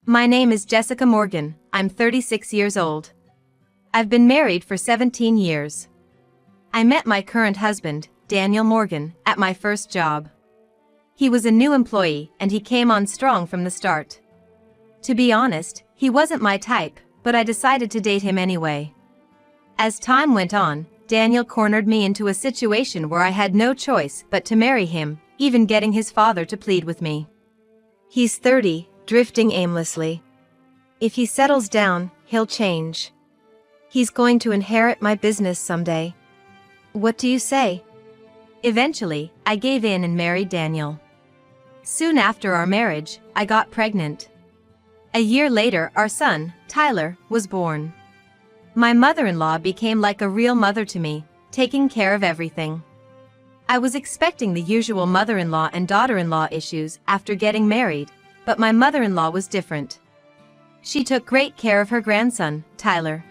My name is Jessica Morgan, I'm 36 years old. I've been married for 17 years. I met my current husband, Daniel Morgan, at my first job. He was a new employee and he came on strong from the start. To be honest, he wasn't my type, but I decided to date him anyway. As time went on, Daniel cornered me into a situation where I had no choice but to marry him, even getting his father to plead with me. He's 30, drifting aimlessly. If he settles down, he'll change. He's going to inherit my business someday. What do you say? Eventually, I gave in and married Daniel. Soon after our marriage, I got pregnant. A year later, our son, Tyler, was born. My mother-in-law became like a real mother to me, taking care of everything. I was expecting the usual mother-in-law and daughter-in-law issues after getting married, but my mother-in-law was different. She took great care of her grandson, Tyler.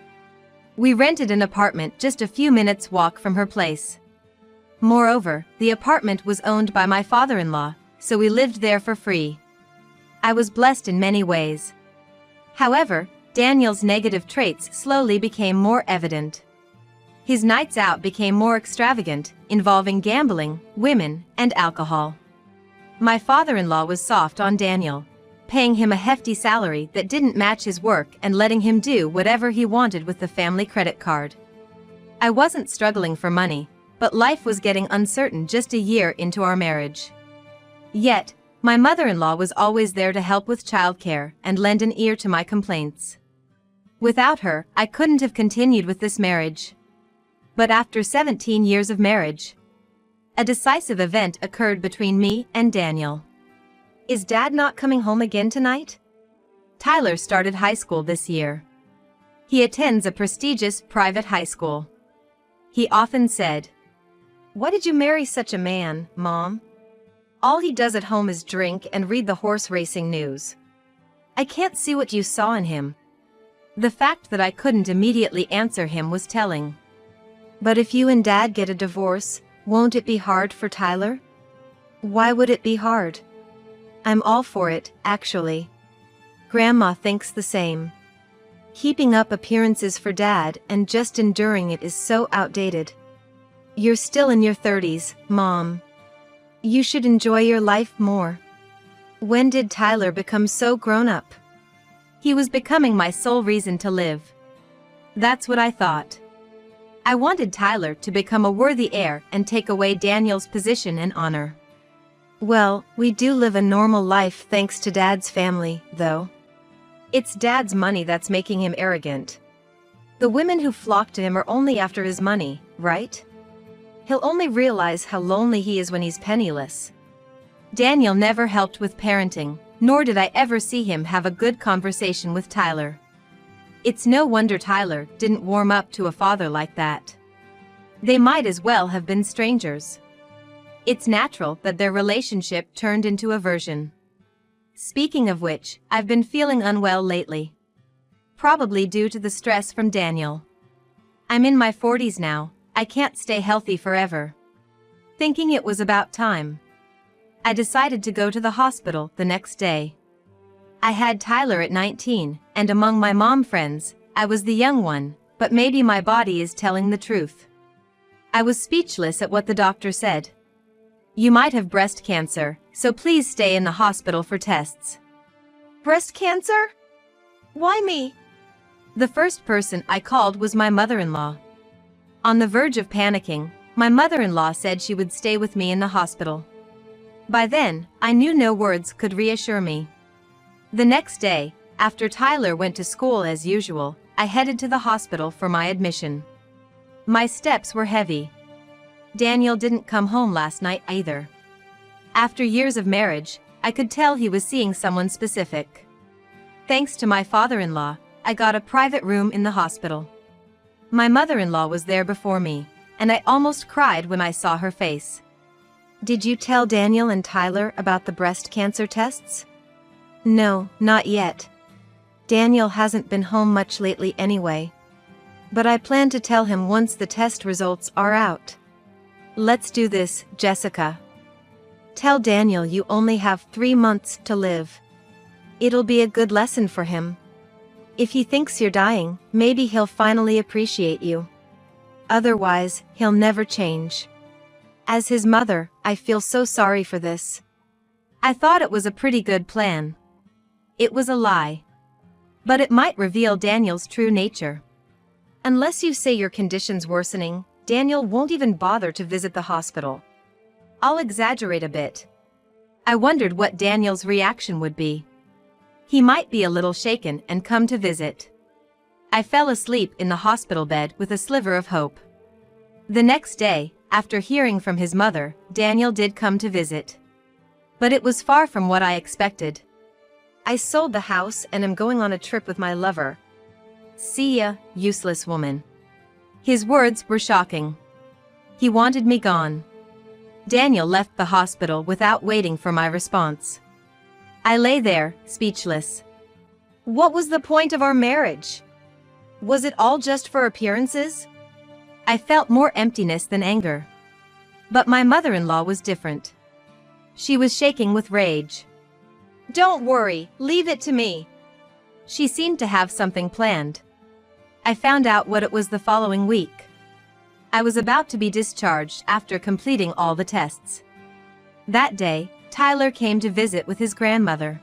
We rented an apartment just a few minutes' walk from her place. Moreover, the apartment was owned by my father-in-law, so we lived there for free. I was blessed in many ways. However, Daniel's negative traits slowly became more evident. His nights out became more extravagant, involving gambling, women, and alcohol. My father-in-law was soft on Daniel, paying him a hefty salary that didn't match his work and letting him do whatever he wanted with the family credit card. I wasn't struggling for money, but life was getting uncertain just a year into our marriage. Yet, my mother-in-law was always there to help with childcare and lend an ear to my complaints. Without her, I couldn't have continued with this marriage. But after 17 years of marriage, a decisive event occurred between me and Daniel. Is Dad not coming home again tonight? Tyler started high school this year. He attends a prestigious private high school. He often said, "Why did you marry such a man, Mom? All he does at home is drink and read the horse racing news. I can't see what you saw in him." The fact that I couldn't immediately answer him was telling. But if you and Dad get a divorce, won't it be hard for Tyler? Why would it be hard? I'm all for it, actually. Grandma thinks the same. Keeping up appearances for Dad and just enduring it is so outdated. You're still in your 30s, Mom. You should enjoy your life more. When did Tyler become so grown up? He was becoming my sole reason to live. That's what I thought. I wanted Tyler to become a worthy heir and take away Daniel's position and honor. Well, we do live a normal life thanks to Dad's family, though. It's Dad's money that's making him arrogant. The women who flock to him are only after his money, right? He'll only realize how lonely he is when he's penniless. Daniel never helped with parenting, nor did I ever see him have a good conversation with Tyler. It's no wonder Tyler didn't warm up to a father like that. They might as well have been strangers. It's natural that their relationship turned into aversion. Speaking of which, I've been feeling unwell lately. Probably due to the stress from Daniel. I'm in my 40s now, I can't stay healthy forever. Thinking it was about time, I decided to go to the hospital the next day. I had Tyler at 19, and among my mom friends, I was the young one, but maybe my body is telling the truth. I was speechless at what the doctor said. "You might have breast cancer, so please stay in the hospital for tests." Breast cancer? Why me? The first person I called was my mother-in-law. On the verge of panicking, my mother-in-law said she would stay with me in the hospital. By then, I knew no words could reassure me. The next day, after Tyler went to school as usual, I headed to the hospital for my admission. My steps were heavy. Daniel didn't come home last night either. After years of marriage, I could tell he was seeing someone specific. Thanks to my father-in-law, I got a private room in the hospital. My mother-in-law was there before me, and I almost cried when I saw her face. "Did you tell Daniel and Tyler about the breast cancer tests?" "No, not yet. Daniel hasn't been home much lately anyway. But I plan to tell him once the test results are out." "Let's do this, Jessica. Tell Daniel you only have 3 months to live. It'll be a good lesson for him. If he thinks you're dying, maybe he'll finally appreciate you. Otherwise, he'll never change. As his mother, I feel so sorry for this. I thought it was a pretty good plan. It was a lie. But it might reveal Daniel's true nature. Unless you say your condition's worsening, Daniel won't even bother to visit the hospital. I'll exaggerate a bit. I wondered what Daniel's reaction would be. He might be a little shaken and come to visit. I fell asleep in the hospital bed with a sliver of hope. The next day, after hearing from his mother, Daniel did come to visit. But it was far from what I expected. I sold the house and am going on a trip with my lover. See ya, useless woman. His words were shocking. He wanted me gone. Daniel left the hospital without waiting for my response. I lay there, speechless. What was the point of our marriage? Was it all just for appearances? I felt more emptiness than anger. But my mother-in-law was different. She was shaking with rage. Don't worry, leave it to me. She seemed to have something planned. I found out what it was the following week. I was about to be discharged after completing all the tests. That day, Tyler came to visit with his grandmother.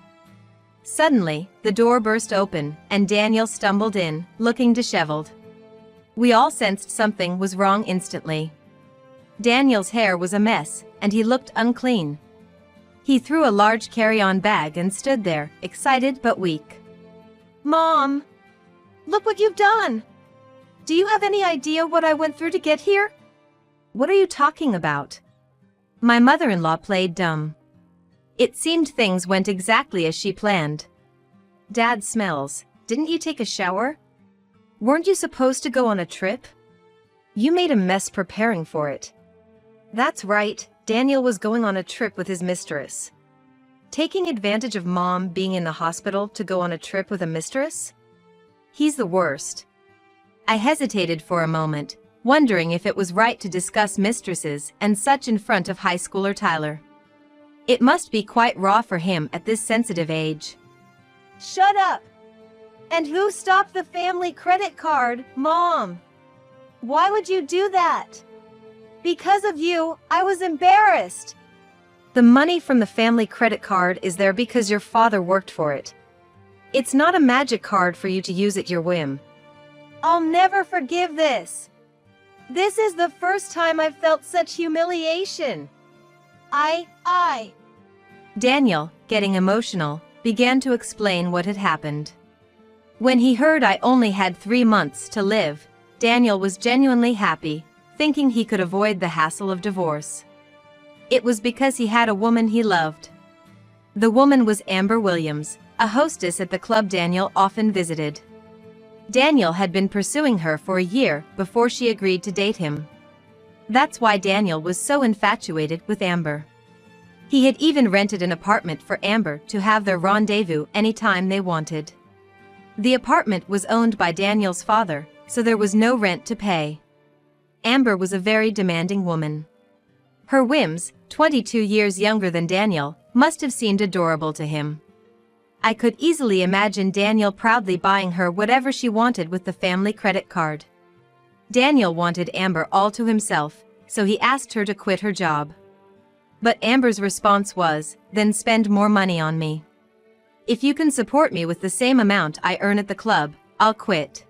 Suddenly, the door burst open, and Daniel stumbled in, looking disheveled. We all sensed something was wrong instantly. Daniel's hair was a mess, and he looked unclean. He threw a large carry-on bag and stood there, excited but weak. Mom! Look what you've done! Do you have any idea what I went through to get here? What are you talking about? My mother-in-law played dumb. It seemed things went exactly as she planned. Dad smells. Didn't you take a shower? Weren't you supposed to go on a trip? You made a mess preparing for it. That's right, Daniel was going on a trip with his mistress. Taking advantage of Mom being in the hospital to go on a trip with a mistress? He's the worst. I hesitated for a moment, wondering if it was right to discuss mistresses and such in front of high schooler Tyler. It must be quite raw for him at this sensitive age. Shut up! And who stopped the family credit card, Mom? Why would you do that? Because of you, I was embarrassed. The money from the family credit card is there because your father worked for it. It's not a magic card for you to use at your whim. I'll never forgive this. This is the first time I've felt such humiliation. Daniel, getting emotional, began to explain what had happened. When he heard I only had 3 months to live, Daniel was genuinely happy, thinking he could avoid the hassle of divorce. It was because he had a woman he loved. The woman was Amber Williams, a hostess at the club Daniel often visited. Daniel had been pursuing her for a year before she agreed to date him. That's why Daniel was so infatuated with Amber. He had even rented an apartment for Amber to have their rendezvous anytime they wanted. The apartment was owned by Daniel's father, so there was no rent to pay. Amber was a very demanding woman. Her whims, 22 years younger than Daniel, must have seemed adorable to him. I could easily imagine Daniel proudly buying her whatever she wanted with the family credit card. Daniel wanted Amber all to himself, so he asked her to quit her job. But Amber's response was, "Then spend more money on me. If you can support me with the same amount I earn at the club, I'll quit.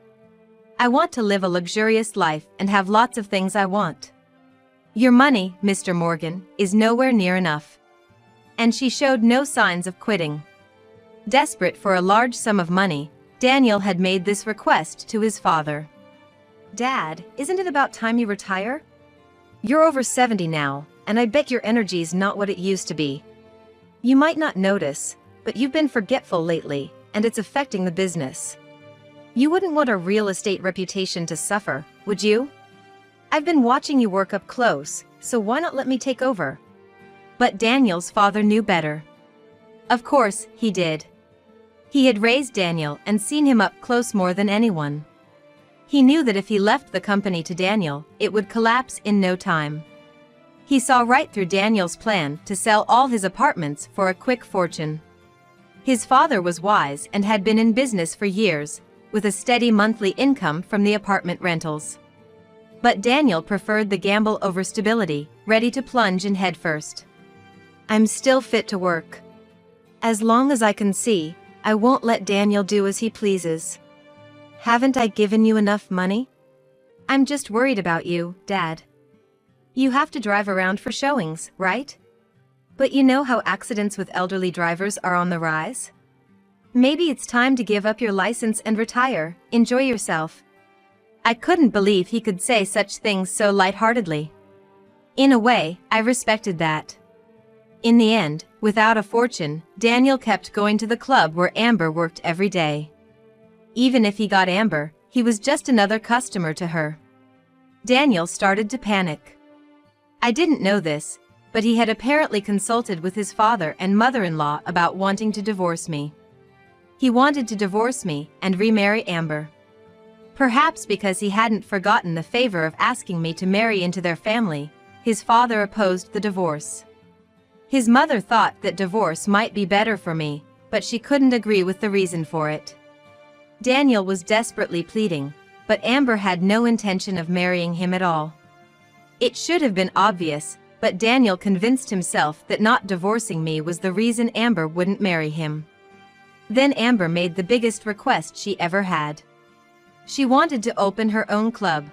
I want to live a luxurious life and have lots of things I want. Your money, Mr. Morgan, is nowhere near enough." And she showed no signs of quitting. Desperate for a large sum of money, Daniel had made this request to his father. "Dad, isn't it about time you retire? You're over 70 now, and I bet your energy's not what it used to be. You might not notice, but you've been forgetful lately, and it's affecting the business. You wouldn't want a real estate reputation to suffer, would you? I've been watching you work up close, so why not let me take over?" But Daniel's father knew better. Of course, he did. He had raised Daniel and seen him up close more than anyone. He knew that if he left the company to Daniel, it would collapse in no time. He saw right through Daniel's plan to sell all his apartments for a quick fortune. His father was wise and had been in business for years, with a steady monthly income from the apartment rentals. But Daniel preferred the gamble over stability, ready to plunge in headfirst. "I'm still fit to work. As long as I can see, I won't let Daniel do as he pleases. Haven't I given you enough money? I'm just worried about you, Dad. You have to drive around for showings, right? But you know how accidents with elderly drivers are on the rise? Maybe it's time to give up your license and retire, enjoy yourself." I couldn't believe he could say such things so lightheartedly. In a way, I respected that. In the end, without a fortune, Daniel kept going to the club where Amber worked every day. Even if he got Amber, he was just another customer to her. Daniel started to panic. I didn't know this, but he had apparently consulted with his father and mother-in-law about wanting to divorce me. He wanted to divorce me and remarry Amber. Perhaps because he hadn't forgotten the favor of asking me to marry into their family, his father opposed the divorce. His mother thought that divorce might be better for me, but she couldn't agree with the reason for it. Daniel was desperately pleading, but Amber had no intention of marrying him at all. It should have been obvious, but Daniel convinced himself that not divorcing me was the reason Amber wouldn't marry him. Then Amber made the biggest request she ever had. She wanted to open her own club.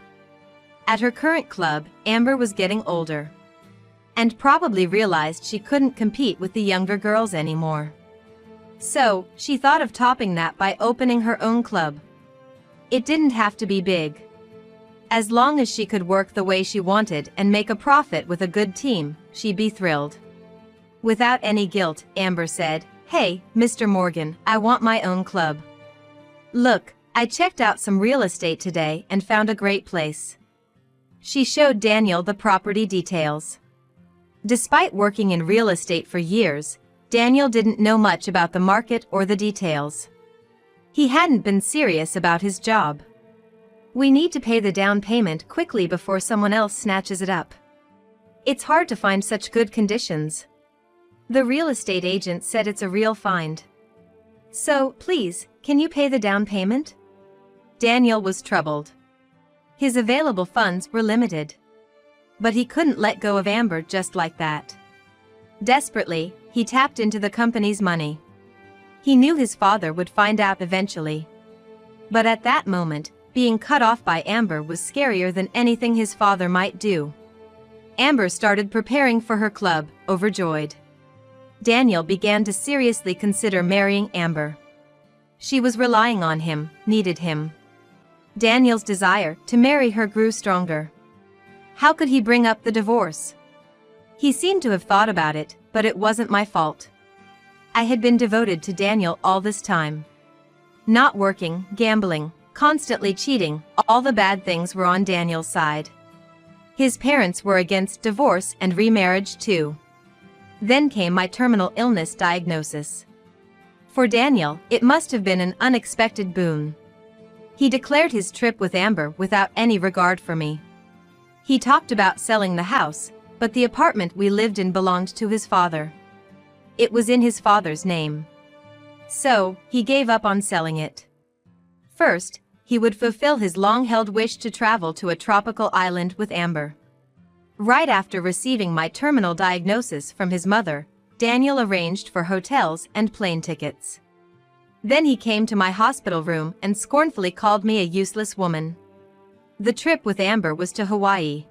At her current club, Amber was getting older, and probably realized she couldn't compete with the younger girls anymore. So, she thought of topping that by opening her own club. It didn't have to be big. As long as she could work the way she wanted and make a profit with a good team, she'd be thrilled. Without any guilt, Amber said, "Hey, Mr. Morgan, I want my own club. Look, I checked out some real estate today and found a great place." She showed Daniel the property details. Despite working in real estate for years, Daniel didn't know much about the market or the details. He hadn't been serious about his job. "We need to pay the down payment quickly before someone else snatches it up. It's hard to find such good conditions. The real estate agent said it's a real find. So, please, can you pay the down payment?" Daniel was troubled. His available funds were limited. But he couldn't let go of Amber just like that. Desperately, he tapped into the company's money. He knew his father would find out eventually. But at that moment, being cut off by Amber was scarier than anything his father might do. Amber started preparing for her club, overjoyed. Daniel began to seriously consider marrying Amber. She was relying on him, needed him. Daniel's desire to marry her grew stronger. How could he bring up the divorce? He seemed to have thought about it, but it wasn't my fault. I had been devoted to Daniel all this time. Not working, gambling, constantly cheating, all the bad things were on Daniel's side. His parents were against divorce and remarriage too. Then came my terminal illness diagnosis. For Daniel, it must have been an unexpected boon. He declared his trip with Amber without any regard for me. He talked about selling the house, but the apartment we lived in belonged to his father. It was in his father's name. So, he gave up on selling it. First, he would fulfill his long-held wish to travel to a tropical island with Amber. Right after receiving my terminal diagnosis from his mother, Daniel arranged for hotels and plane tickets. Then he came to my hospital room and scornfully called me a useless woman. The trip with Amber was to Hawaii.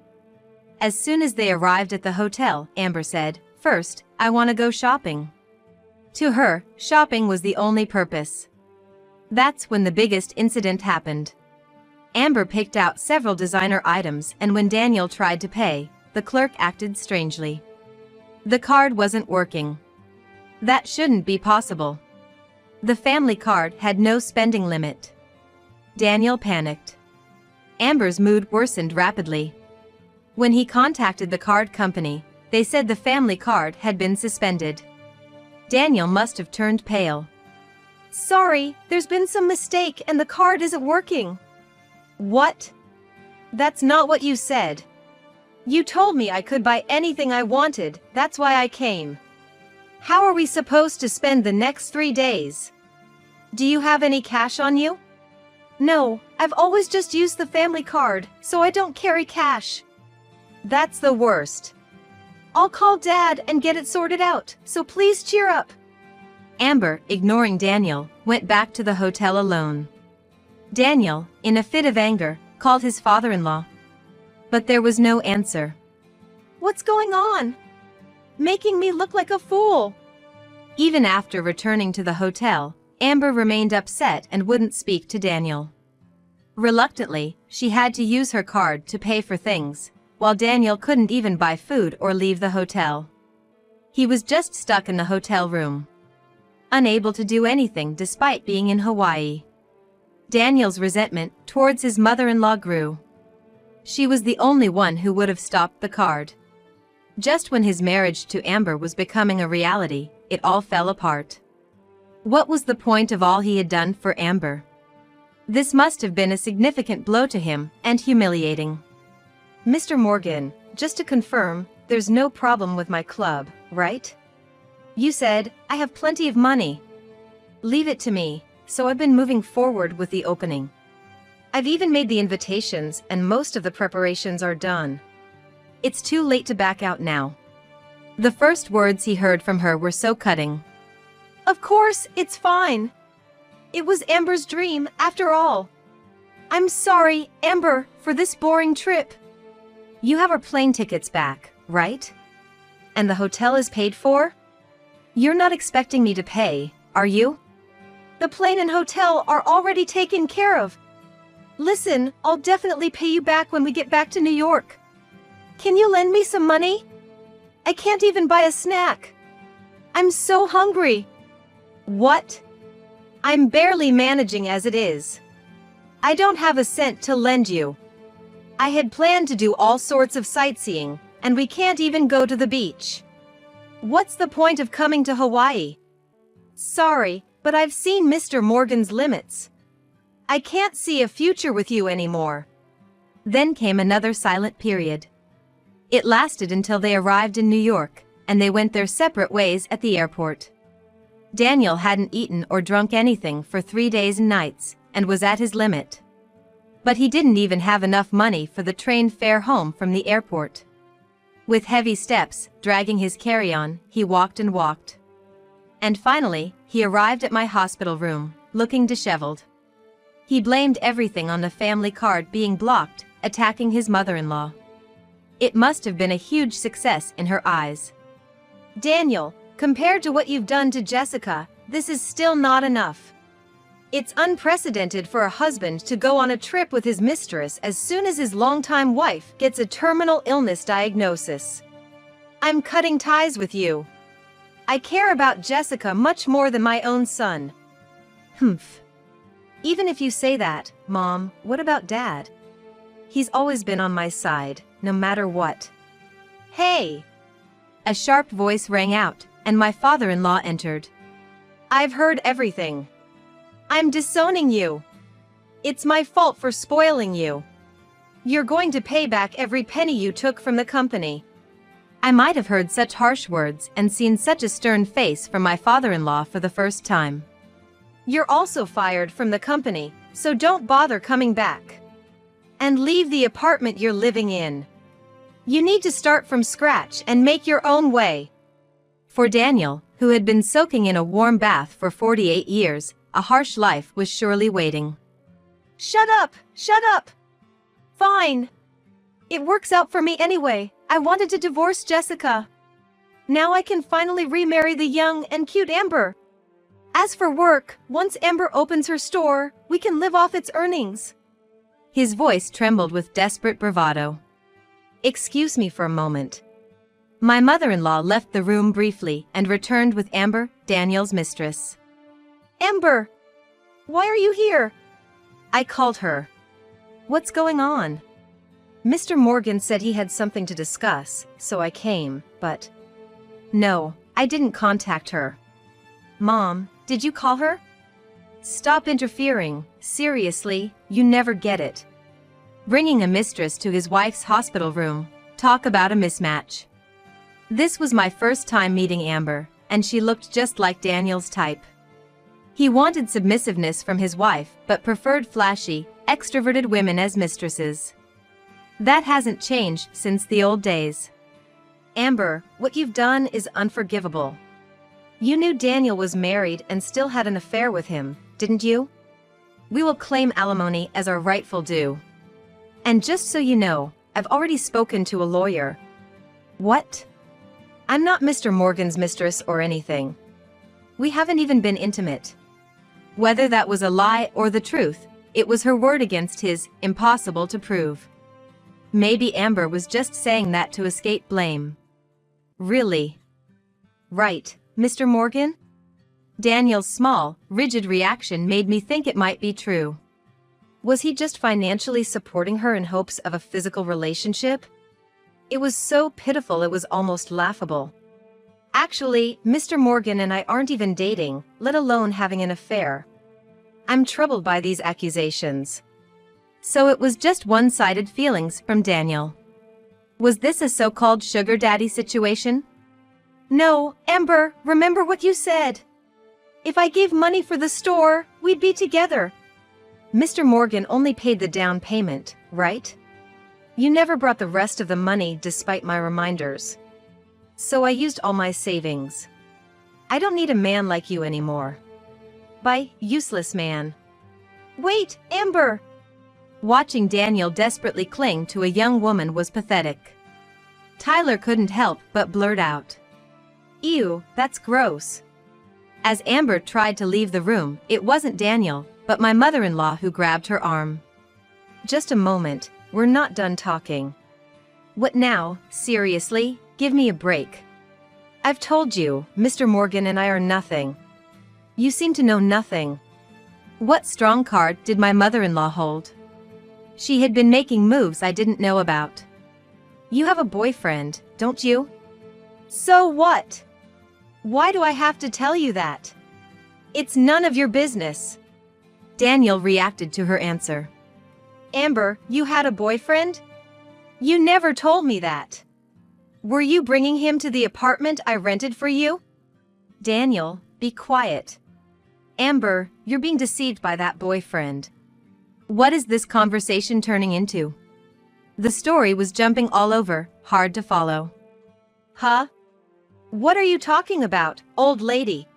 As soon as they arrived at the hotel, Amber said, "First, I want to go shopping." To her, shopping was the only purpose. That's when the biggest incident happened. Amber picked out several designer items, and when Daniel tried to pay, the clerk acted strangely. The card wasn't working. That shouldn't be possible. The family card had no spending limit. Daniel panicked. Amber's mood worsened rapidly. When he contacted the card company, they said the family card had been suspended. Daniel must have turned pale. "Sorry, there's been some mistake and the card isn't working." "What? That's not what you said. You told me I could buy anything I wanted, that's why I came." How are we supposed to spend the next 3 days? Do you have any cash on you? No, I've always just used the family card, so I don't carry cash. That's the worst. I'll call Dad and get it sorted out, so please cheer up. Amber, ignoring Daniel, went back to the hotel alone. Daniel, in a fit of anger, called his father-in-law. But there was no answer. What's going on? Making me look like a fool. Even after returning to the hotel, Amber remained upset and wouldn't speak to Daniel. Reluctantly, she had to use her card to pay for things, while Daniel couldn't even buy food or leave the hotel. He was just stuck in the hotel room, unable to do anything despite being in Hawaii. Daniel's resentment towards his mother-in-law grew. She was the only one who would have stopped the card. Just when his marriage to Amber was becoming a reality, it all fell apart. What was the point of all he had done for Amber? This must have been a significant blow to him, and humiliating. Mr. Morgan, just to confirm, there's no problem with my club, right? You said, I have plenty of money. Leave it to me, so I've been moving forward with the opening. I've even made the invitations and most of the preparations are done. It's too late to back out now. The first words he heard from her were so cutting. Of course, it's fine. It was Amber's dream, after all. I'm sorry, Amber, for this boring trip. You have our plane tickets back, right? And the hotel is paid for? You're not expecting me to pay, are you? The plane and hotel are already taken care of. Listen, I'll definitely pay you back when we get back to New York. Can you lend me some money? I can't even buy a snack. I'm so hungry. What? I'm barely managing as it is. I don't have a cent to lend you. I had planned to do all sorts of sightseeing, and we can't even go to the beach. What's the point of coming to Hawaii? Sorry, but I've seen Mr. Morgan's limits. I can't see a future with you anymore. Then came another silent period. It lasted until they arrived in New York, and they went their separate ways at the airport. Daniel hadn't eaten or drunk anything for 3 days and nights, and was at his limit. But he didn't even have enough money for the train fare home from the airport. With heavy steps, dragging his carry-on, he walked and walked. And finally, he arrived at my hospital room, looking disheveled. He blamed everything on the family card being blocked, attacking his mother-in-law. It must have been a huge success in her eyes. Daniel, compared to what you've done to Jessica, this is still not enough. It's unprecedented for a husband to go on a trip with his mistress as soon as his longtime wife gets a terminal illness diagnosis. I'm cutting ties with you. I care about Jessica much more than my own son. Humph. Even if you say that, Mom, what about Dad? He's always been on my side, no matter what. Hey! A sharp voice rang out, and my father-in-law entered. I've heard everything. I'm disowning you. It's my fault for spoiling you. You're going to pay back every penny you took from the company. I might have heard such harsh words and seen such a stern face from my father-in-law for the first time. You're also fired from the company, so don't bother coming back. And leave the apartment you're living in. You need to start from scratch and make your own way. For Daniel, who had been soaking in a warm bath for 48 years, a harsh life was surely waiting. Shut up! Shut up! Fine. It works out for me anyway. I wanted to divorce Jessica. Now I can finally remarry the young and cute Amber. As for work, once Amber opens her store, we can live off its earnings. His voice trembled with desperate bravado. Excuse me for a moment. My mother-in-law left the room briefly and returned with Amber, Daniel's mistress. Amber! Why are you here? I called her. What's going on? Mr. Morgan said he had something to discuss, so I came, but... No, I didn't contact her. Mom, did you call her? Stop interfering, seriously, you never get it. Bringing a mistress to his wife's hospital room, talk about a mismatch. This was my first time meeting Amber, and she looked just like Daniel's type. He wanted submissiveness from his wife, but preferred flashy, extroverted women as mistresses. That hasn't changed since the old days. Amber, what you've done is unforgivable. You knew Daniel was married and still had an affair with him, didn't you? We will claim alimony as our rightful due. And just so you know, I've already spoken to a lawyer. What? I'm not Mr. Morgan's mistress or anything. We haven't even been intimate. Whether that was a lie or the truth, it was her word against his, impossible to prove. Maybe Amber was just saying that to escape blame. Really? Right, Mr. Morgan? Daniel's small, rigid reaction made me think it might be true. Was he just financially supporting her in hopes of a physical relationship? It was so pitiful it was almost laughable. Actually, Mr. Morgan and I aren't even dating, let alone having an affair. I'm troubled by these accusations. So it was just one-sided feelings from Daniel. Was this a so-called sugar daddy situation? No, Amber, remember what you said. If I gave money for the store, we'd be together. Mr. Morgan only paid the down payment, right? You never brought the rest of the money despite my reminders. So I used all my savings. I don't need a man like you anymore. Bye, useless man. Wait, Amber! Watching Daniel desperately cling to a young woman was pathetic. Tyler couldn't help but blurt out, "Ew, that's gross." As Amber tried to leave the room, it wasn't Daniel, but my mother-in-law who grabbed her arm. Just a moment, we're not done talking. What now, seriously, give me a break. I've told you, Mr. Morgan and I are nothing. You seem to know nothing. What strong card did my mother-in-law hold? She had been making moves I didn't know about. You have a boyfriend, don't you? So what? Why do I have to tell you that? It's none of your business. Daniel reacted to her answer. Amber, you had a boyfriend? You never told me that. Were you bringing him to the apartment I rented for you? Daniel, be quiet. Amber, you're being deceived by that boyfriend. What is this conversation turning into? The story was jumping all over, hard to follow. Huh? What are you talking about, old lady?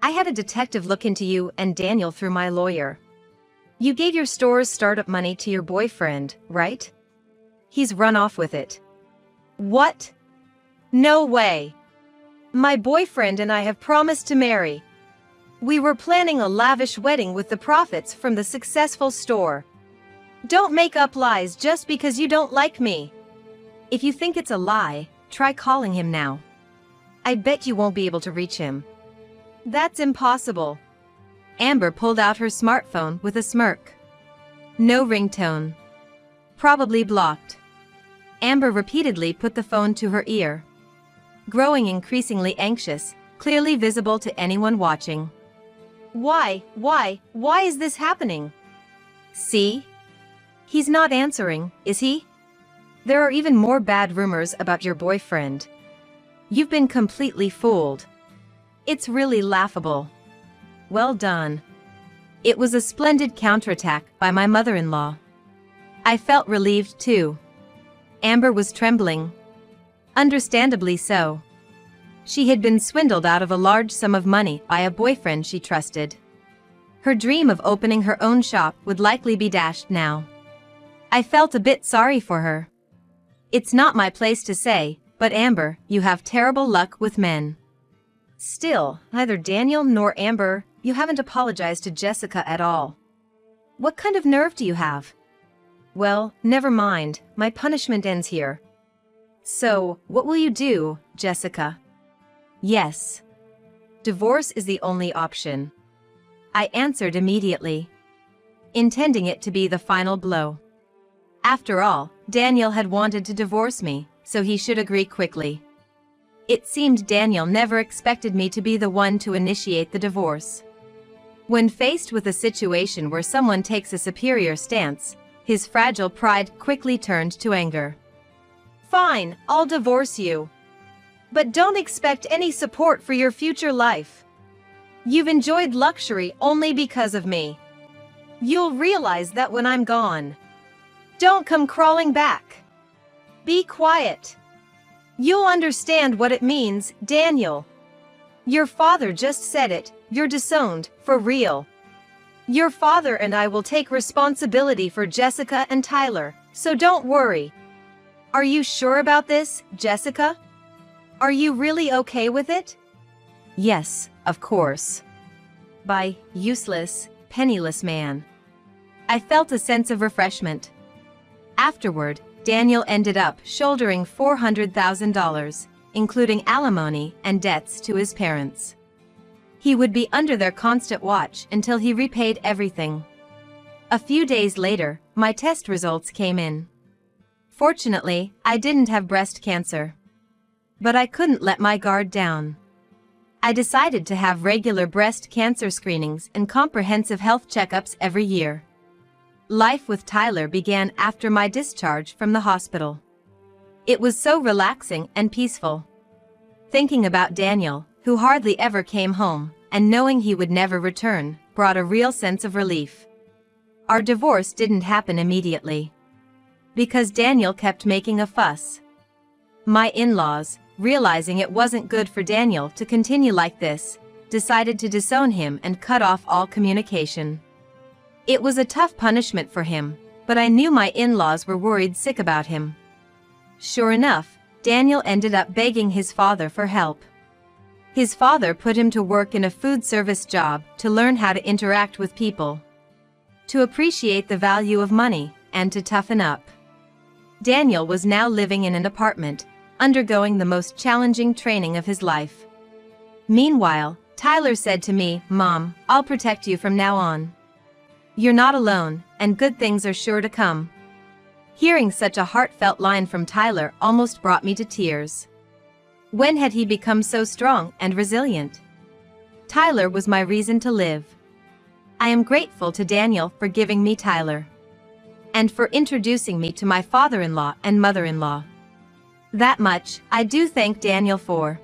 I had a detective look into you and Daniel through my lawyer. You gave your store's startup money to your boyfriend, right? He's run off with it. What? No way. My boyfriend and I have promised to marry. We were planning a lavish wedding with the profits from the successful store. Don't make up lies just because you don't like me. If you think it's a lie, try calling him now. I bet you won't be able to reach him. That's impossible. Amber pulled out her smartphone with a smirk. No ringtone. Probably blocked. Amber repeatedly put the phone to her ear. Growing increasingly anxious, clearly visible to anyone watching. Why is this happening? See? He's not answering, is he? There are even more bad rumors about your boyfriend. You've been completely fooled. It's really laughable. Well done. It was a splendid counterattack by my mother-in-law. I felt relieved too. Amber was trembling. Understandably so. She had been swindled out of a large sum of money by a boyfriend she trusted. Her dream of opening her own shop would likely be dashed now. I felt a bit sorry for her. It's not my place to say, but Amber, you have terrible luck with men. Still, neither Daniel nor Amber, you haven't apologized to Jessica at all. What kind of nerve do you have? Well, never mind, my punishment ends here. So, what will you do, Jessica? Yes. Divorce is the only option. I answered immediately, intending it to be the final blow. After all, Daniel had wanted to divorce me, so he should agree quickly. It seemed Daniel never expected me to be the one to initiate the divorce. When faced with a situation where someone takes a superior stance, his fragile pride quickly turned to anger. Fine, I'll divorce you. But don't expect any support for your future life. You've enjoyed luxury only because of me. You'll realize that when I'm gone. Don't come crawling back. Be quiet. You'll understand what it means, Daniel. Your father just said it, you're disowned, for real. Your father and I will take responsibility for Jessica and Tyler, so don't worry. Are you sure about this, Jessica? Are you really okay with it? Yes, of course. By useless, penniless man. I felt a sense of refreshment. Afterward, Daniel ended up shouldering $400,000, including alimony and debts to his parents. He would be under their constant watch until he repaid everything. A few days later, my test results came in. Fortunately, I didn't have breast cancer. But I couldn't let my guard down. I decided to have regular breast cancer screenings and comprehensive health checkups every year. Life with Tyler began after my discharge from the hospital. It was so relaxing and peaceful. Thinking about Daniel, who hardly ever came home, and knowing he would never return, brought a real sense of relief. Our divorce didn't happen immediately. Because Daniel kept making a fuss. My in-laws, realizing it wasn't good for Daniel to continue like this, decided to disown him and cut off all communication. It was a tough punishment for him, but I knew my in-laws were worried sick about him. Sure enough, Daniel ended up begging his father for help. His father put him to work in a food service job to learn how to interact with people, to appreciate the value of money, and to toughen up. Daniel was now living in an apartment, undergoing the most challenging training of his life. Meanwhile, Tyler said to me, "Mom, I'll protect you from now on. You're not alone, and good things are sure to come." Hearing such a heartfelt line from Tyler almost brought me to tears. When had he become so strong and resilient? Tyler was my reason to live. I am grateful to Daniel for giving me Tyler. And for introducing me to my father-in-law and mother-in-law. That much, I do thank Daniel for.